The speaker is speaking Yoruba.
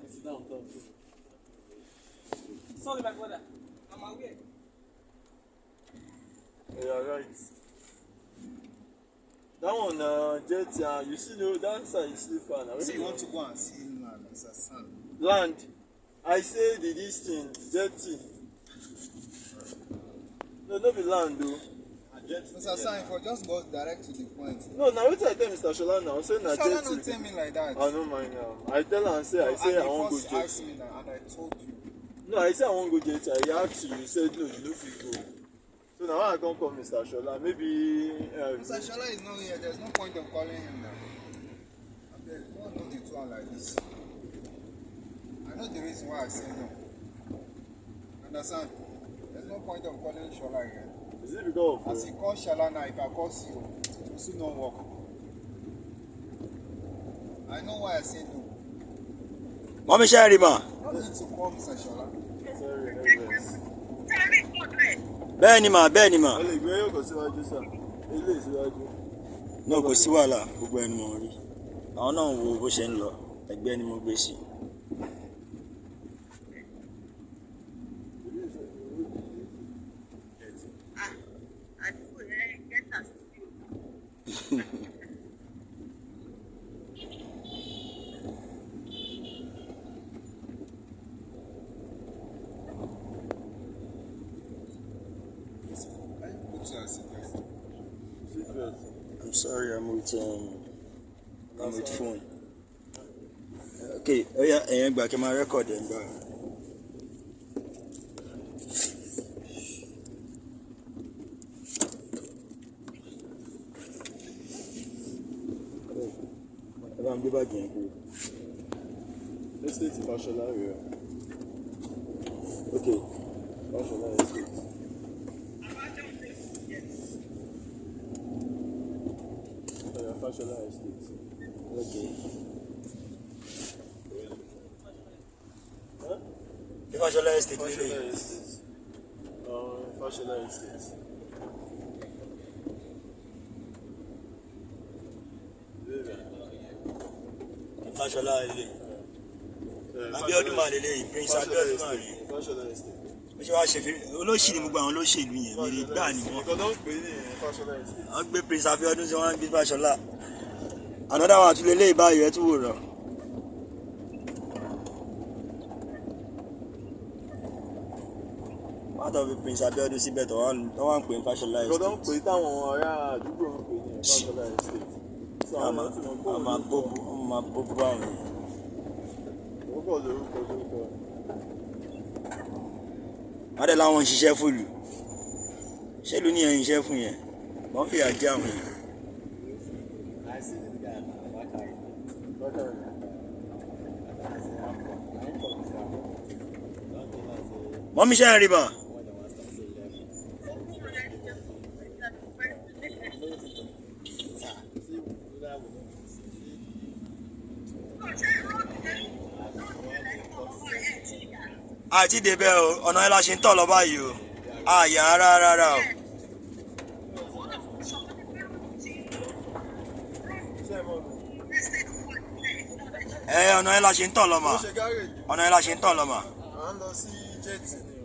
sit down on top. Sorry, my brother. I'm aware. You are right. That one, Jet, you see, no, that side is still far now. So you want to go and see land, it's a sand. Land. I say this thing, Jetty. No, not be land, though. Mr. San, for just go direct to the point. No, now what I tell Mr. Shola now, say na Shola Jetty. don't tell me like that. I don't mind now. I tell her and say, I won't go Jetty. Jetty. Asked me now, and I told you. No, I say I won't go Jetty. I asked you, you said no, you don't fit go. So now I can't call Mr. Shola. Maybe. Mr. Shola is not here. There's no point of calling him now. Don't know the two like this. I know the reason why I say no. Understand? There's no point of calling Shola again. Is it because of as he calls Shola now, if I call you, it will still not work. I know why I say no. Mommy Sharima. No need to call Mr. Shola. Sorry, Bẹ́ẹ̀ni mà. No, kò sí wàhálà, gbogbo ẹni mo rí. Àwọn náà wo bó ṣe ń lọ, ẹgbẹ́ ni mo gbé sí. I'm sorry, I'm with phone. Okay, oh yeah, ẹ̀yẹn gbà kí n máa record ẹ̀ ń gbà. Ẹ bá ń gbé báàgì yẹn kúrò. Estate Fashola area. Okay. Fashola estate. Fashola estate. Okay. The Fashola estate. Fashola estate. Fashola estate. Fashola estate. Abiodun ma lele Prince Abiodun ma ni. Fashola estate. Mo ṣe wá ṣe fi olóṣèlú gbogbo àwọn olóṣèlú yẹn wèrè gbà ni wọn. Ìkọ̀dọ̀ ń pè ní Fashola estate. Wọ́n gbé Prince Abiodun sí wọ́n ń gbé Fashola. Another one àtúlẹ̀ lé ìbáyìí ẹ̀ tún wò rọ̀. Wọ́n á tọ́ fi Prince Abiodun síbẹ̀ tó wọ́n ń pè ní Fashola estate. Ìkọ̀dọ̀ ń pè táwọn ará àdúgbò ń pè ní Fashola estate. Àmà bóbú báwọn yẹn. Wọ́n kọ̀ lórúkọ. Wọ́n dẹ̀ láwọn ń ṣiṣẹ́ fòlù. Ṣé ló ní ẹ̀yìn iṣẹ́ fún yẹn? Wọ́n fìyà jẹ àwọn yẹn. Mommy Sharima. Àti débẹ̀ o, ọ̀nà ẹ̀ la ṣe ń tọ̀ lọ báyìí o. Àyà rárá o. Ọ̀nà ẹ̀ la ṣe ń tọ̀ lọ mà. Ọ̀nà ẹ̀ la ṣe ń tọ̀ lọ mà. À ń lọ sí Jetty ni.